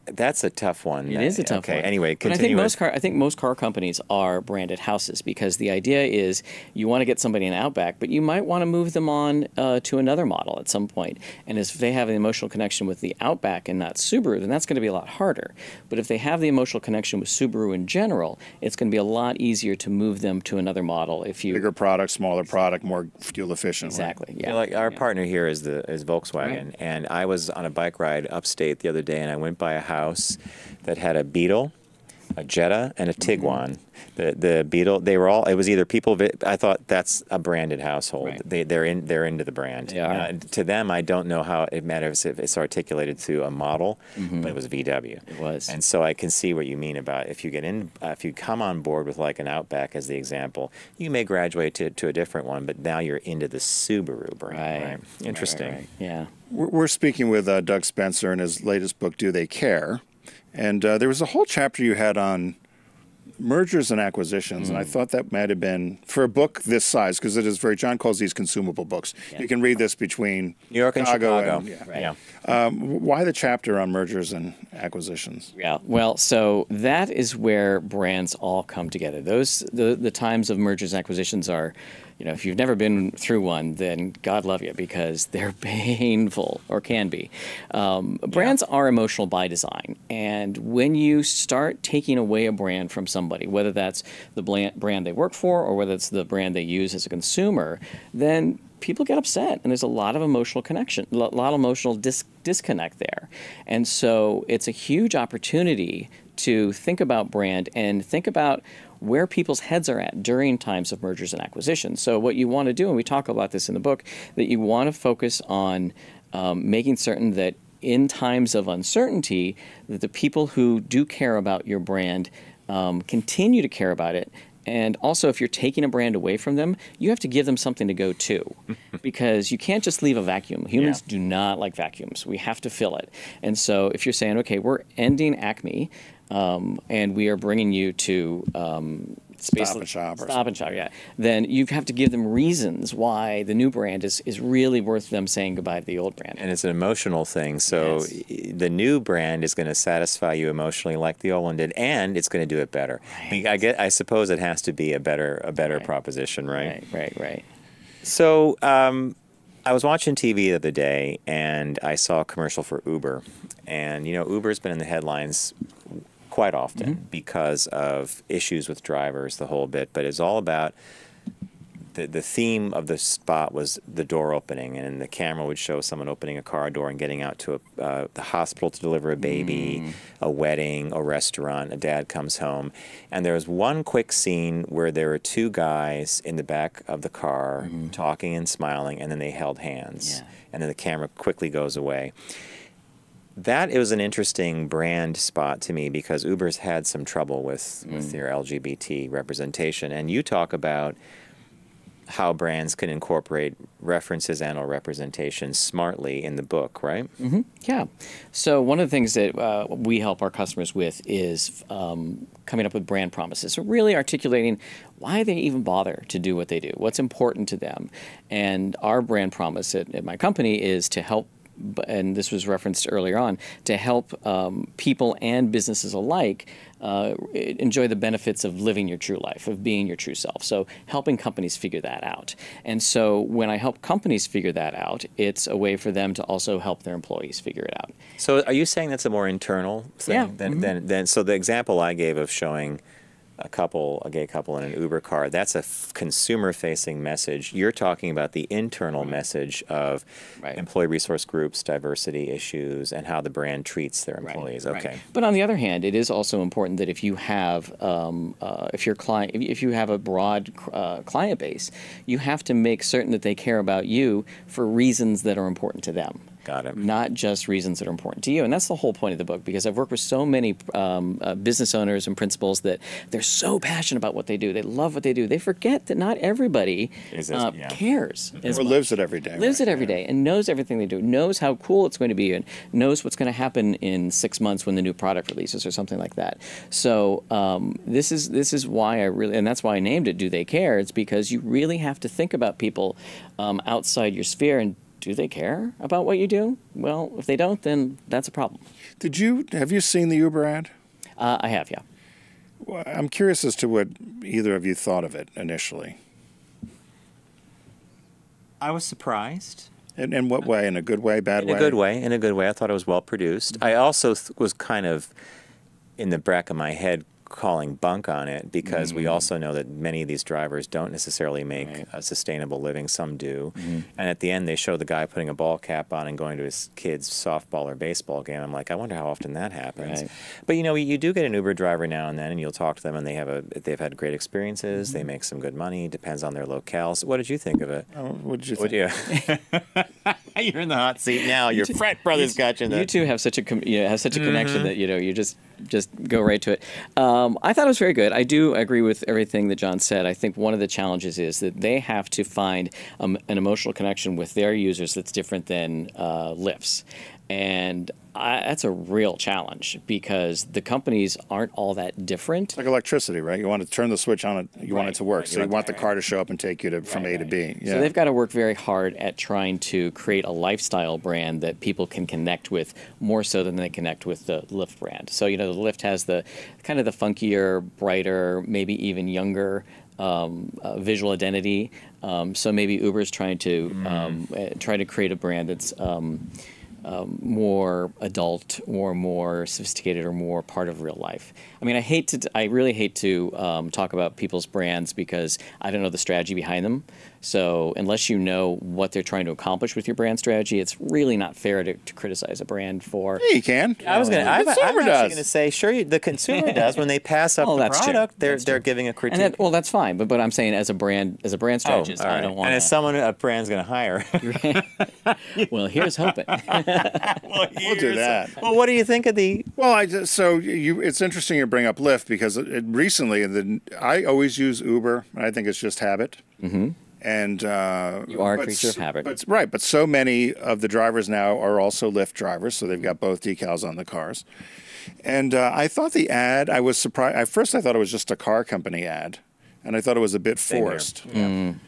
that's a tough one. It is a tough one. Okay, anyway, continue. I think most car companies are branded houses, because the idea is you want to get somebody in Outback, but you might want to move them on to another model at some point. And if they have an emotional connection with the Outback and not Subaru, then that's going to be a lot harder. But if they have the emotional connection with Subaru in general, it's going to be a lot easier to move them to another model. Bigger product, smaller product, more fuel efficient. Exactly. Right? Yeah. Like our partner here is Volkswagen, and I was on a bike ride upstate the other day, and I went by a house that had a Beetle, a Jetta, and a Tiguan. The Beetle, they were all. It was either people. I thought that's a branded household. Right. They're into the brand. They are. To them, I don't know how it matters if it's articulated to a model, but it was VW. It was. And so I can see what you mean about if you come on board with like an Outback as the example, you may graduate to a different one, but now you're into the Subaru brand. Right. Interesting. Right. Yeah. We're speaking with Doug Spencer in his latest book, Do They Care? And there was a whole chapter you had on mergers and acquisitions, and I thought that might have been, for a book this size, because it is John calls these consumable books. Yeah. You can read this between New York and Chicago. Why the chapter on mergers and acquisitions? Yeah, well, so that is where brands all come together. The times of mergers and acquisitions are, if you've never been through one, then God love you, because they're painful, or can be. Brands are emotional by design, and when you start taking away a brand from somebody, whether that's the brand they work for or whether it's the brand they use as a consumer, then people get upset, and there's a lot of emotional connection, a lot of emotional disconnect there. And so it's a huge opportunity to think about brand and think about where people's heads are at during times of mergers and acquisitions. So what you want to do, and we talk about this in the book, that you want to focus on making certain that in times of uncertainty, that the people who do care about your brand continue to care about it. And also, if you're taking a brand away from them, you have to give them something to go to, because you can't just leave a vacuum. Humans do not like vacuums. We have to fill it. And so if you're saying, okay, we're ending Acme, and we are bringing you to Stop and Shop. Yeah. Then you have to give them reasons why the new brand is really worth them saying goodbye to the old brand. And it's an emotional thing. So the new brand is going to satisfy you emotionally like the old one did, and it's going to do it better. Right. I suppose it has to be a better proposition, right? Right. So I was watching TV the other day, and I saw a commercial for Uber. And, Uber's been in the headlines quite often because of issues with drivers, the whole bit. But it's all about the theme of the spot was the door opening, and the camera would show someone opening a car door and getting out to the hospital to deliver a baby, a wedding, a restaurant. A dad comes home, and there was one quick scene where there were two guys in the back of the car talking and smiling, and then they held hands, and then the camera quickly goes away. That was an interesting brand spot to me because Uber's had some trouble with their LGBT representation. And you talk about how brands can incorporate references and/or representation smartly in the book, right? Yeah. So one of the things that we help our customers with is coming up with brand promises. So really articulating why they even bother to do what they do, what's important to them. And our brand promise at my company is to help, and this was referenced earlier on, to help people and businesses alike enjoy the benefits of living your true life, of being your true self. So helping companies figure that out. And so when I help companies figure that out, it's a way for them to also help their employees figure it out. So are you saying that's a more internal thing? Than so the example I gave of showing a gay couple in an Uber car, that's a consumer-facing message. You're talking about the internal message of employee resource groups, diversity issues, and how the brand treats their employees. Okay. But on the other hand, it is also important that if you have, if you have a broad client base, you have to make certain that they care about you for reasons that are important to them. Got it. Not just reasons that are important to you. And that's the whole point of the book, because I've worked with so many business owners and principals that they're so passionate about what they do. They love what they do. They forget that not everybody cares. Or lives it every day. Lives it every day and knows everything they do, knows how cool it's going to be, and knows what's going to happen in 6 months when the new product releases or something like that. So this is why I really, and that's why I named it Do They Care? It's because you really have to think about people outside your sphere, and do they care about what you do? Well, if they don't, then that's a problem. Have you seen the Uber ad? I have, yeah. Well, I'm curious as to what either of you thought of it initially. I was surprised. In what way? In a good way, bad way? In a good way. In a good way. I thought it was well produced. I also was kind of in the back of my head calling bunk on it, because we also know that many of these drivers don't necessarily make a sustainable living. Some do. And at the end, they show the guy putting a ball cap on and going to his kid's softball or baseball game. I'm like, I wonder how often that happens. But you do get an Uber driver now and then, and you'll talk to them, and they've had great experiences. They make some good money. Depends on their locales. What did you think of it? What did you think? You're in the hot seat now. Your frat brothers got you. You two have such a connection that you just go right to it. I thought it was very good. I do agree with everything that John said. I think one of the challenges is that they have to find an emotional connection with their users that's different than Lyft's. And that's a real challenge, because the companies aren't all that different. It's like electricity, right? You want to turn the switch on, you want it to work. So you want the car to show up and take you from A to B. Yeah. So they've got to work very hard at trying to create a lifestyle brand that people can connect with more so than they connect with the Lyft brand. So, the Lyft has the kind of the funkier, brighter, maybe even younger visual identity. So maybe Uber's trying to create a brand that's more adult or more sophisticated or more part of real life. I mean, I really hate to talk about people's brands because I don't know the strategy behind them. So unless you know what they're trying to accomplish with your brand strategy, it's really not fair to criticize a brand for. Yeah, you can. I'm actually going to say, sure, the consumer does when they pass up the product. They're giving a critique. And that's fine. But I'm saying as a brand strategist, I don't want. And as someone a brand's going to hire. Well, here's hoping. We'll do that. Well, what do you think of the? Well, it's interesting you bring up Lyft, because recently I always use Uber. I think it's just habit. And you are a creature of habit. But so many of the drivers now are also Lyft drivers, so they've got both decals on the cars. And I thought the ad, I was surprised. At first, I thought it was just a car company ad, and I thought it was a bit forced. And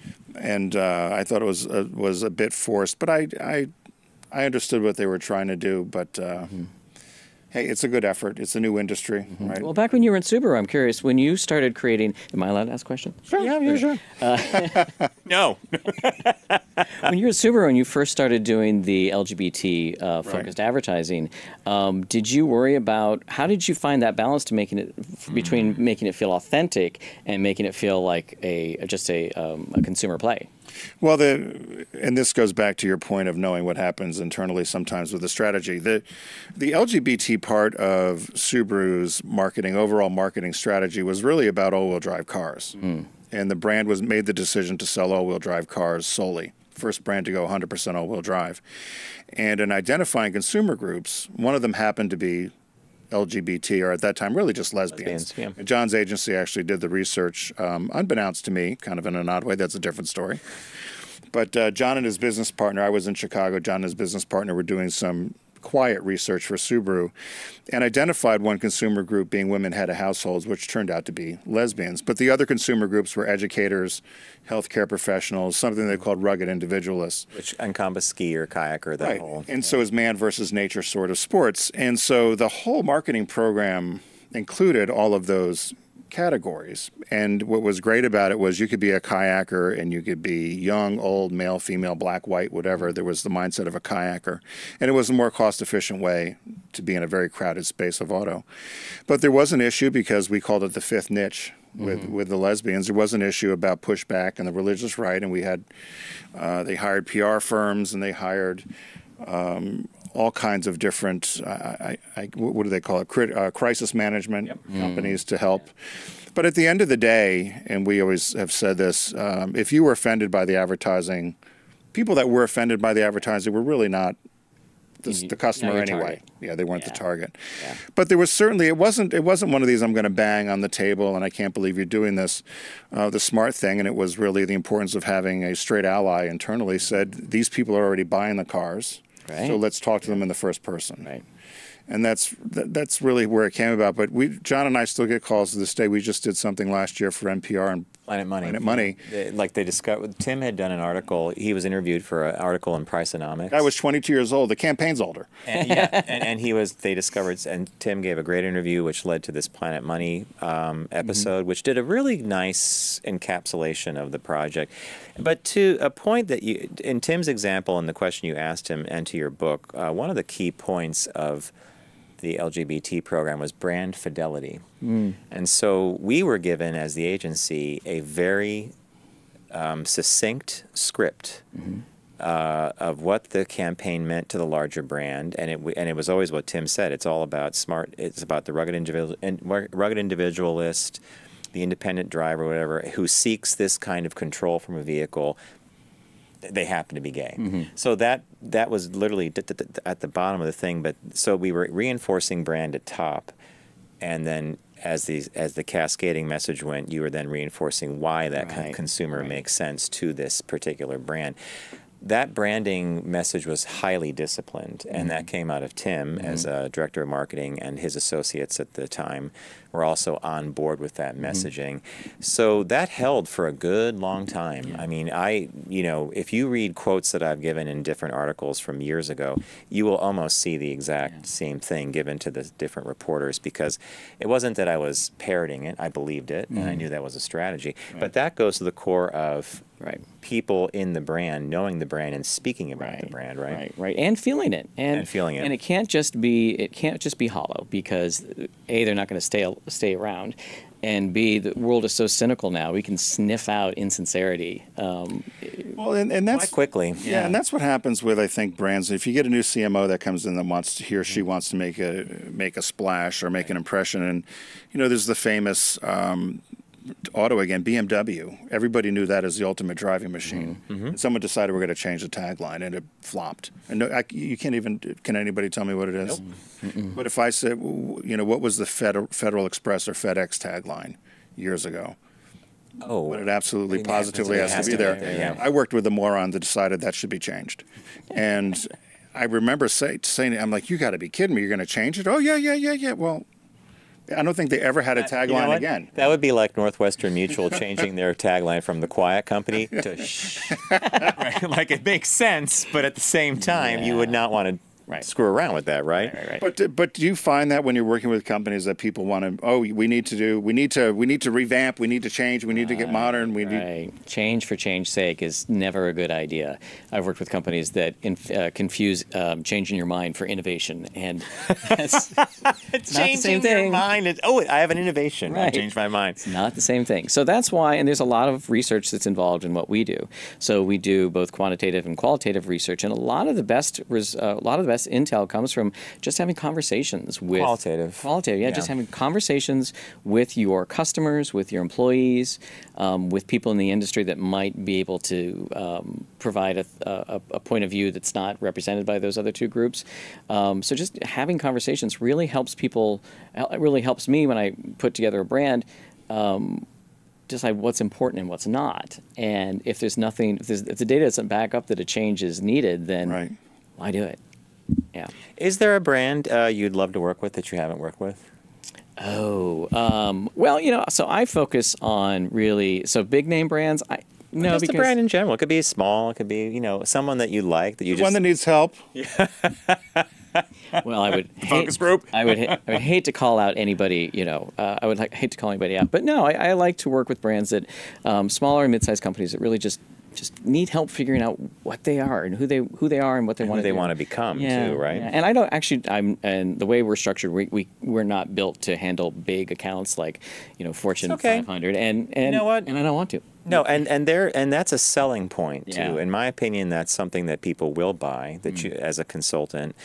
I thought it was a bit forced, but I understood what they were trying to do. But hey, it's a good effort. It's a new industry, right? Well, back when you were in Subaru, I'm curious, when you started creating, am I allowed to ask a question? Sure. Yeah, sure. No. When you were at Subaru and you first started doing the LGBT focused advertising, did you worry about, how did you find that balance to making it, between making it feel authentic and making it feel like just a consumer play? Well, and this goes back to your point of knowing what happens internally sometimes with the strategy. The LGBT part of Subaru's overall marketing strategy was really about all-wheel drive cars. And the brand made the decision to sell all-wheel drive cars solely. First brand to go 100% all-wheel drive. And in identifying consumer groups, one of them happened to be LGBT, or at that time really just lesbians. Yeah. John's agency actually did the research, unbeknownst to me, kind of in an odd way. That's a different story. But John and his business partner, I was in Chicago, John and his business partner were doing some quiet research for Subaru and identified one consumer group being women head of households, which turned out to be lesbians. But the other consumer groups were educators, healthcare professionals, something they called rugged individualists. Which encompass skier, kayaker, that whole. And so is man versus nature sort of sports. And so the whole marketing program included all of those categories. And what was great about it was you could be a kayaker and you could be young, old, male, female, black, white, whatever. There was the mindset of a kayaker. And it was a more cost-efficient way to be in a very crowded space of auto. But there was an issue because we called it the fifth niche with the lesbians. There was an issue about pushback and the religious right. And we had, they hired PR firms and they hired all kinds of different, what do they call it, crisis management companies to help. But at the end of the day, and we always have said this, if you were offended by the advertising, people that were offended by the advertising were really not the customer anyway. Target. Yeah, they weren't the target. Yeah. But there was certainly, it wasn't one of these I'm going to bang on the table and I can't believe you're doing this, the smart thing, and it was really the importance of having a straight ally internally said, these people are already buying the cars. Right. So let's talk to them in the first person. Right. And that's really where it came about. But John and I still get calls to this day. We just did something last year for NPR and Planet Money. Planet Money. They discovered, Tim had done an article. He was interviewed for an article in Priceonomics. I was 22 years old. The campaign's older. And, and they discovered, and Tim gave a great interview, which led to this Planet Money episode, which did a really nice encapsulation of the project. But to a point that in Tim's example and the question you asked him, and to your book, one of the key points of the LGBT program was brand fidelity. And so we were given, as the agency, a very succinct script of what the campaign meant to the larger brand, and it was always what Tim said. It's all about smart. It's about the rugged individualist, the independent driver, whatever, who seeks this kind of control from a vehicle. They happen to be gay. So that was literally at the bottom of the thing. But so we were reinforcing brand at top, and then as the cascading message went, you were then reinforcing why that kind of consumer makes sense to this particular brand. That branding message was highly disciplined, and that came out of Tim as a director of marketing, and his associates at the time were also on board with that messaging. So that held for a good long time. I mean, if you read quotes that I've given in different articles from years ago, you will almost see the exact same thing given to the different reporters, because it wasn't that I was parroting it. I believed it, and I knew that was a strategy. But that goes to the core of people in the brand, knowing the brand and speaking about the brand, right, and feeling it, and feeling it, and it can't just be hollow, because A, they're not going to stay around, and B, the world is so cynical now, we can sniff out insincerity. Well, and that's quite quickly. Yeah, and that's what happens with, I think, brands. If you get a new CMO that comes in that wants to, he or she wants to make a splash or make an impression, and there's the famous auto again, BMW. Everybody knew that as the ultimate driving machine. And someone decided we're going to change the tagline, and it flopped. And you can't even. Can anybody tell me what it is? Nope. But if I said, what was the Federal Express or FedEx tagline years ago? Oh, but it absolutely, positively has to be there. I worked with a moron that decided that should be changed, and I remember saying, "I'm like, you got to be kidding me! You're going to change it? Oh yeah. Well." I don't think they ever had a tagline again. That would be like Northwestern Mutual changing their tagline from the quiet company to shh. Like, it makes sense, but at the same time, you would not want to screw around with that, right? But do you find that when you're working with companies that people want to, we need to revamp, we need to change, we need to get modern, we need change for change's sake is never a good idea. I've worked with companies that confuse changing your mind for innovation, and it's not the same thing. Your mind. I have an innovation. I changed my mind. It's not the same thing. So that's why, and there's a lot of research that's involved in what we do. So we do both quantitative and qualitative research, and a lot of the best intel comes from just having conversations with qualitative, just having conversations with your customers, with your employees, with people in the industry that might be able to provide a point of view that's not represented by those other two groups. So just having conversations really helps people. It really helps me when I put together a brand. Decide what's important and what's not. And if there's nothing, if the data doesn't back up that a change is needed, then why do it? Yeah. Is there a brand you'd love to work with that you haven't worked with? Well, so I focus on big name brands. No, just a brand in general. It could be small. It could be, someone that you like that you one that needs help. Well, I would focus group. I would hate to call out anybody. I would hate to call anybody out. But no, I like to work with brands that smaller and mid-sized companies that really just need help figuring out what they are and who they are and what they want to become too, right? Yeah. And I don't actually. And the way we're structured, we're not built to handle big accounts like Fortune 500. And you know what? And I don't want to. No, and that's a selling point too. In my opinion, that's something that people will buy. That you, as a consultant,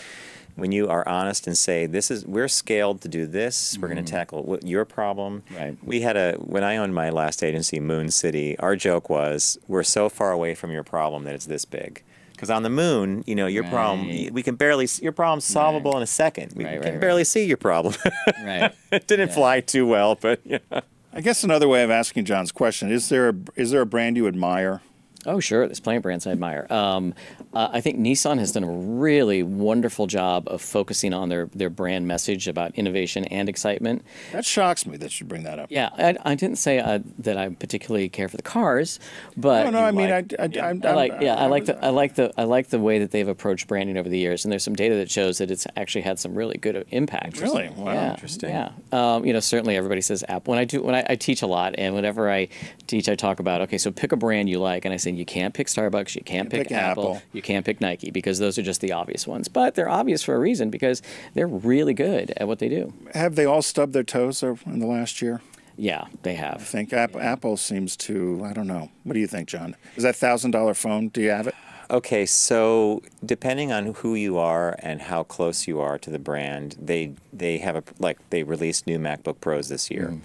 when you are honest and say, we're scaled to do this, we're going to tackle your problem. Right. We had when I owned my last agency, Moon City, our joke was, we're so far away from your problem that it's this big. Because on the moon, your problem, your problem's solvable in a second. We can barely see your problem. Right. It didn't fly too well, but I guess another way of asking John's question, is there a brand you admire? Oh, sure. There's plenty of brands I admire. I think Nissan has done a really wonderful job of focusing on their brand message about innovation and excitement. That shocks me that you bring that up. Yeah, I didn't say that I particularly care for the cars, but no. I mean, I like the way that they've approached branding over the years, and there's some data that shows that it's actually had some really good impact. Really? Wow. Yeah, interesting. Yeah. Certainly everybody says Apple. When I teach a lot, and whenever I teach, I talk about, okay, so pick a brand you like, and I say you can't pick Starbucks, you can't pick Apple, you can't pick Nike, because those are just the obvious ones. But they're obvious for a reason, because they're really good at what they do. Have they all stubbed their toes in the last year? Yeah, they have. I think Apple seems to, I don't know. What do you think, John? Is that $1,000 phone, do you have it? Okay, so depending on who you are and how close you are to the brand, they released new MacBook Pros this year.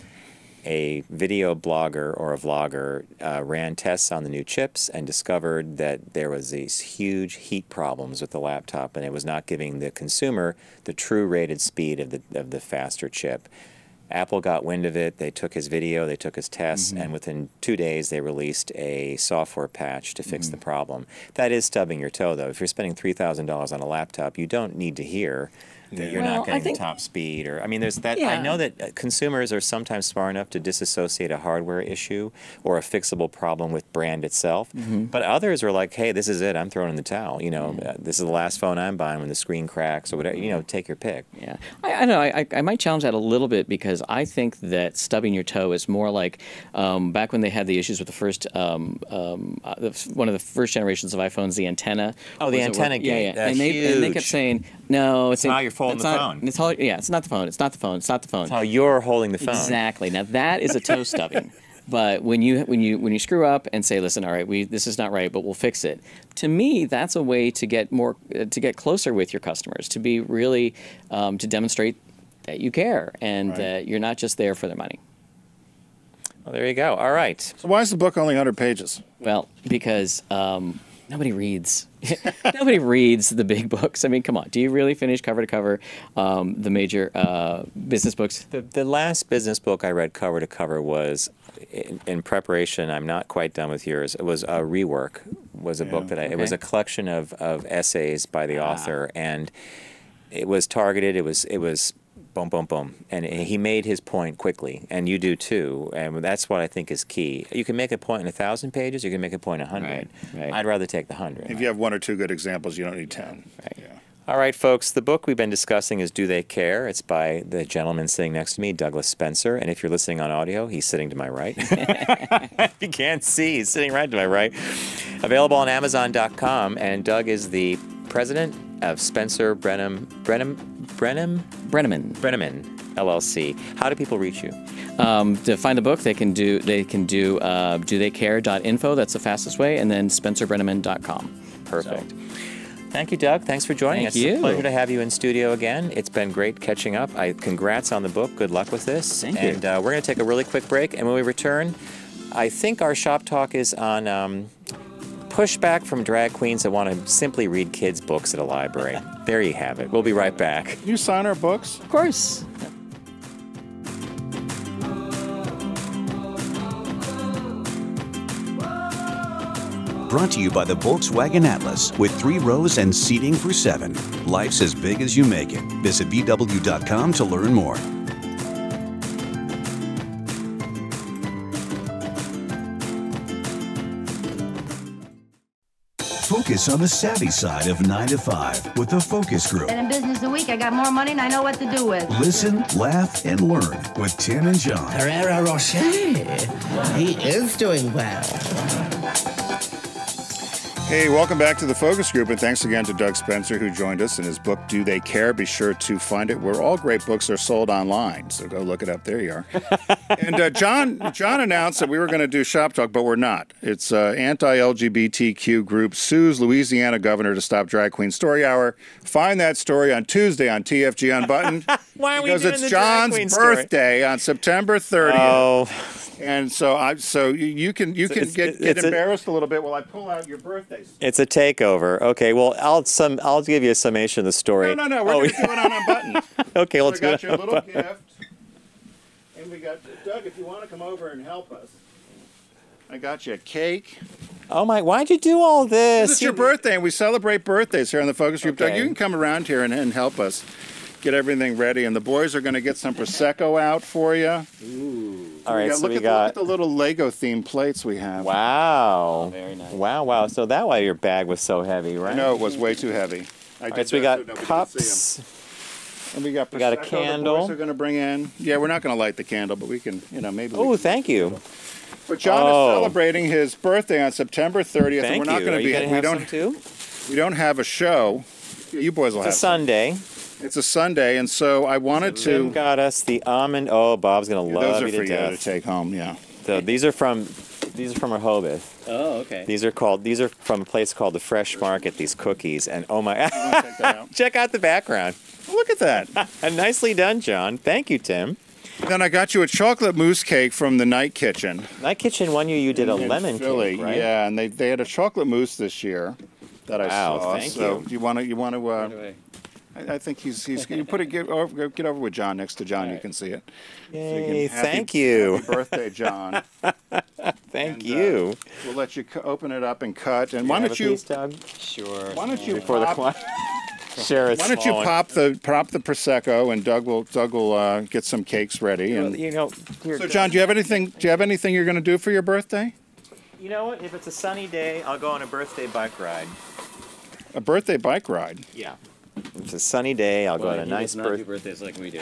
A video blogger or a vlogger ran tests on the new chips and discovered that there was these huge heat problems with the laptop, and it was not giving the consumer the true rated speed of the faster chip. Apple got wind of it. They took his video, they took his tests, and within 2 days they released a software patch to fix the problem. That is stubbing your toe, though. If you're spending $3,000 on a laptop, you don't need to hear that you're not getting the top speed, there's that. I know that consumers are sometimes smart enough to disassociate a hardware issue or a fixable problem with brand itself, but others are like, hey, this is it, I'm throwing in the towel. This is the last phone I'm buying when the screen cracks or whatever. Take your pick. Yeah, I know. I might challenge that a little bit, because I think that stubbing your toe is more like back when they had the issues with the first one of the first generations of iPhones, the antenna. Oh, the antenna gate. And they kept saying, no, it's how you're holding the phone. It's not the phone. It's not the phone. It's not the phone. It's how you're holding the phone. Exactly. Now that is a toe stubbing. But when you screw up and say, listen, all right, this is not right, but we'll fix it. To me, that's a way to get closer with your customers, to be really to demonstrate that you care and that you're not just there for their money. Well, there you go. All right. So why is the book only 100 pages? Well, because nobody reads. Nobody reads the big books. I mean, come on. Do you really finish cover to cover the major business books? The last business book I read cover to cover was in preparation. I'm not quite done with yours. It was a Rework. Was a book that it was a collection of essays by the author, and it was targeted. It was boom, boom, boom. And he made his point quickly, and you do too. And that's what I think is key. You can make a point in 1,000 pages, you can make a point in 100. Right. I'd rather take the 100. If you have one or two good examples, you don't need 10. Right. Yeah. All right, folks, the book we've been discussing is Do They Care? It's by the gentleman sitting next to me, Douglas Spencer. And if you're listening on audio, he's sitting to my right. If you can't see, he's sitting right to my right. Available on Amazon.com. And Doug is the president of Spencer Brenneman LLC. How do people reach you? To find the book, they can do dotheykare.info. That's the fastest way. And then spencerbrenneman.com. Perfect. So. Thank you, Doug. Thanks for joining us. Thank you. It's a pleasure to have you in studio again. It's been great catching up. Congrats on the book. Good luck with this. Thank you. And we're going to take a really quick break. And when we return, I think our shop talk is on pushback from drag queens that want to simply read kids' books at a library. There you have it. We'll be right back. Can you sign our books? Of course. Brought to you by the Volkswagen Atlas with 3 rows and seating for 7. Life's as big as you make it. Visit VW.com to learn more. Focus on the savvy side of 9 to 5 with the Focus Group. And in business a week, I got more money than I know what to do with. Listen, laugh, and learn with Tim and John. Herrera Rocher. He is doing well. Hey, welcome back to the Focus Group, and thanks again to Doug Spencer, who joined us in his book, Do They Care? Be sure to find it where all great books are sold online, so go look it up. There you are. And John announced that we were going to do Shop Talk, but we're not. It's anti-LGBTQ group sues Louisiana governor to stop drag queen story hour. Find that story on Tuesday on TFG Unbuttoned. Why are we because doing it's the John's drag queen story? birthday on September 30th. Oh. And so you can get embarrassed a little bit while I pull out your birthday. It's a takeover. Okay, well, I'll give you a summation of the story. No, we're going to do it on Unbuttoned. Okay, let's do it. So We got your little gift, and we got Doug. If you want to come over and help us, I got you a cake. Oh my! Why'd you do all this? It's your birthday, and we celebrate birthdays here on the Focus Group. Okay. Doug, you can come around here and help us get everything ready, and the boys are going to get some Prosecco out for you. Ooh. All right, so look at the little Lego-themed plates we have. Wow. Oh, very nice. Wow. So that why your bag was so heavy, right? No, it was way too heavy. All right, so we got cups. And we got Prosecco. We got a candle. The boys are going to bring in. Yeah, we're not going to light the candle, but we can, maybe. Oh, thank you. But John is celebrating his birthday on September 30th, and we're not going to be. We don't too. We don't have a show. You boys will have. It's a Sunday. It's a Sunday, and so I wanted to. Tim got us the almond. Oh, Bob's gonna love those are you for to death. You to take home. Yeah. So these are from Rehoboth. Oh, okay. These are from a place called the Fresh Market. These cookies, and oh my! Take that out. Check out the background. Look at that. Nicely done, John. Thank you, Tim. Then I got you a chocolate mousse cake from the Night Kitchen. Night Kitchen one year you did a lemon Philly, cake, right? Yeah, and they had a chocolate mousse this year that I saw. Thank so you. You want to. I think he's you put it get over with John next to John. You can see it. Yay! So thank you. Happy birthday, John. Thank you. We'll let you open it up and cut. And why have don't a you? piece, Doug? Sure. Why don't you Before pop, the share it? Why don't you pop the Prosecco, and Doug will get some cakes ready. Here, so John, do you have anything you're going to do for your birthday? You know what? If it's a sunny day, I'll go on a birthday bike ride. A birthday bike ride? Yeah. If it's a sunny day, I'll go on a nice birthday. Birthdays like we do.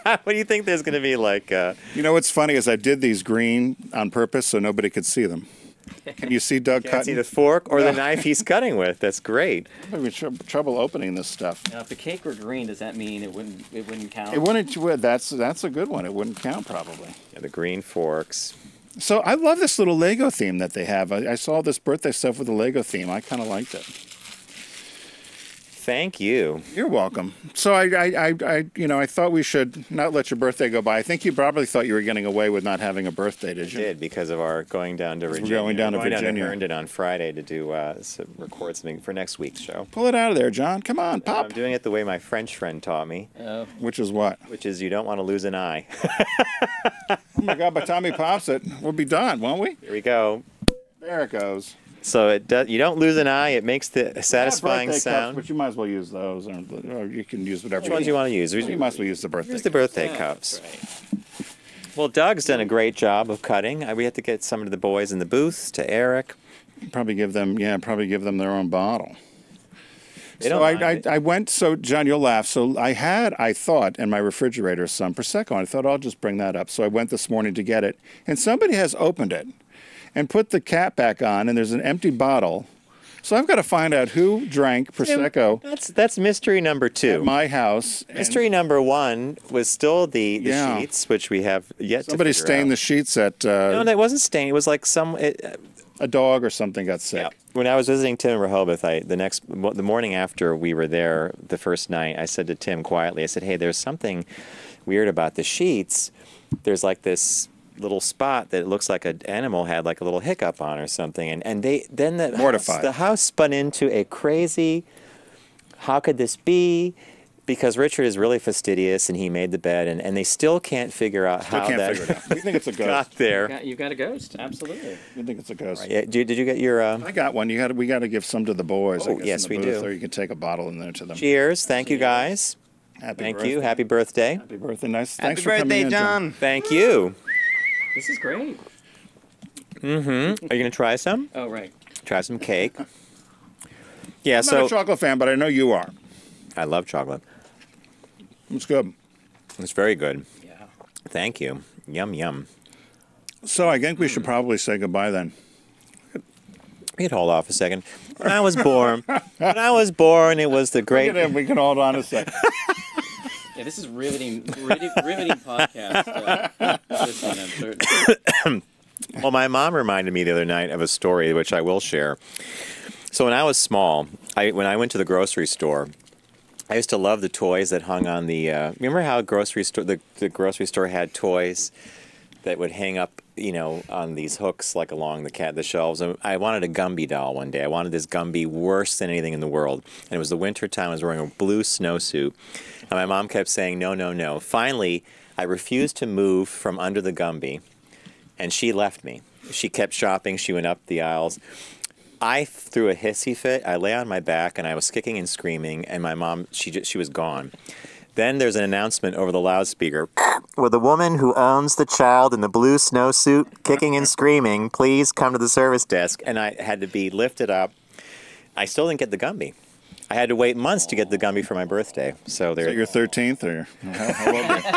What do you think there's going to be like? You know what's funny is I did these green on purpose so nobody could see them. Can you see Doug Can't cutting? see the fork or the knife he's cutting with. That's great. I'm having trouble opening this stuff. Now, if the cake were green, does that mean it wouldn't count? It wouldn't. That's a good one. It wouldn't count probably. Yeah, the green forks. So I love this little Lego theme that they have. I saw this birthday stuff with the Lego theme. I kind of liked it. Thank you. You're welcome. So I thought we should not let your birthday go by. I think you probably thought you were getting away with not having a birthday, did you? I did because of our going down to Virginia. We're going down to Virginia. Herndon on Friday to do record something for next week's show. Pull it out of there, John. Come on, pop. I'm doing it the way my French friend taught me. Which is what? Which is you don't want to lose an eye. Oh my God! By the time he pops it, we'll be done, won't we? Here we go. There it goes. So you don't lose an eye. It makes the satisfying sound. Cups, but you might as well use those, or you can use whatever. Which ones you want to use? You might as well use the birthday. Use the birthday cups. Right. Well, Doug's done a great job of cutting. We had to get some of the boys in the booth to Eric. Probably give them their own bottle. So I went, so John, you'll laugh. So I thought in my refrigerator some Prosecco, and I thought I'll just bring that up. So I went this morning to get it, and somebody has opened it and put the cap back on, and there's an empty bottle. So I've got to find out who drank Prosecco. That's mystery number 2. At my house. Mystery number 1 was still the sheets, which we have yet to Somebody figure out. stained the sheets at... no, that wasn't stained. It was like a dog or something got sick. Yeah. When I was visiting Tim in Rehoboth, the morning after we were there the first night, I said to Tim quietly, I said, hey, there's something weird about the sheets. There's like this little spot that it looks like an animal had like a little hiccup on or something. And the house spun into a crazy, how could this be? Because Richard is really fastidious and he made the bed and they still can't figure out how that we think it's a ghost. got there. You've got a ghost, absolutely. We think it's a ghost. Right. Yeah. Did you get your... I got one. We got to give some to the boys. Oh, yes, we do. Or you can take a bottle in there to them. Cheers. Thank you, guys. Thank you. Happy birthday. Happy birthday. Nice. Happy Thanks for birthday, coming in, John. Thank you. This is great. Mm-hmm. Are you going to try some? Oh, right. Try some cake. Yeah, I'm not a chocolate fan, but I know you are. I love chocolate. It's good. It's very good. Yeah. Thank you. Yum, yum. So I think we should probably say goodbye then. We could hold off a second. When I was born, it was the great... Look at him. We can hold on a second. Yeah, this is riveting podcast. This one, I'm certain. Well, my mom reminded me the other night of a story which I will share. So when I was small, when I went to the grocery store, I used to love the toys that hung on the... remember how the grocery store had toys that would hang up, on these hooks like along the shelves? And I wanted a Gumby doll one day. I wanted this Gumby worse than anything in the world. And it was the winter time. I was wearing a blue snowsuit. And my mom kept saying, no, no, no. Finally, I refused to move from under the Gumby. And she left me. She kept shopping. She went up the aisles. I threw a hissy fit. I lay on my back, and I was kicking and screaming. And my mom, she was gone. Then there's an announcement over the loudspeaker. Will the woman who owns the child in the blue snowsuit kicking and screaming please come to the service desk? And I had to be lifted up. I still didn't get the Gumby. I had to wait months to get the Gumby for my birthday. So your 13th, or how old are you?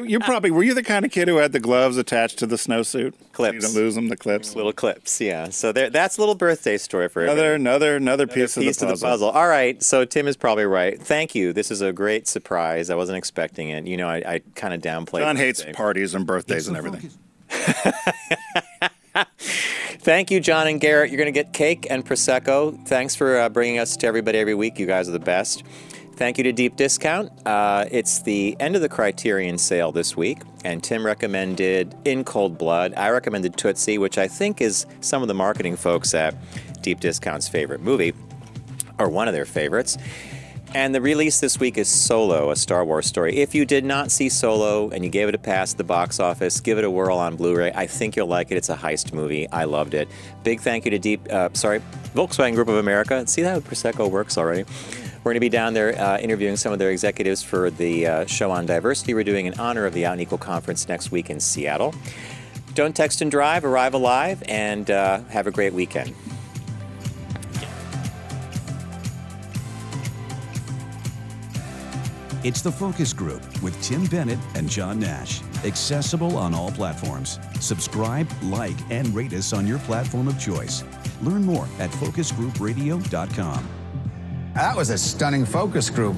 You probably were you the kind of kid who had the gloves attached to the snowsuit? Clips. You didn't lose them. The clips. Little clips. Yeah. So that's a little birthday story for everybody. Another piece of the puzzle. All right. So Tim is probably right. Thank you. This is a great surprise. I wasn't expecting it. I kind of downplayed. John hates parties and birthdays and everything. Thank you, John and Garrett. You're going to get cake and Prosecco. Thanks for bringing us to everybody every week. You guys are the best. Thank you to Deep Discount. It's the end of the Criterion sale this week, and Tim recommended In Cold Blood. I recommended Tootsie, which I think is some of the marketing folks at Deep Discount's favorite movie, or one of their favorites. And the release this week is Solo, a Star Wars story. If you did not see Solo and you gave it a pass at the box office, give it a whirl on Blu-ray. I think you'll like it. It's a heist movie. I loved it. Big thank you to Volkswagen Group of America. See how Prosecco works already? We're going to be down there interviewing some of their executives for the show on diversity we're doing in honor of the Out and Equal Conference next week in Seattle. Don't text and drive, arrive alive, and have a great weekend. It's The Focus Group with Tim Bennett and John Nash. Accessible on all platforms. Subscribe, like, and rate us on your platform of choice. Learn more at focusgroupradio.com. That was a stunning focus group.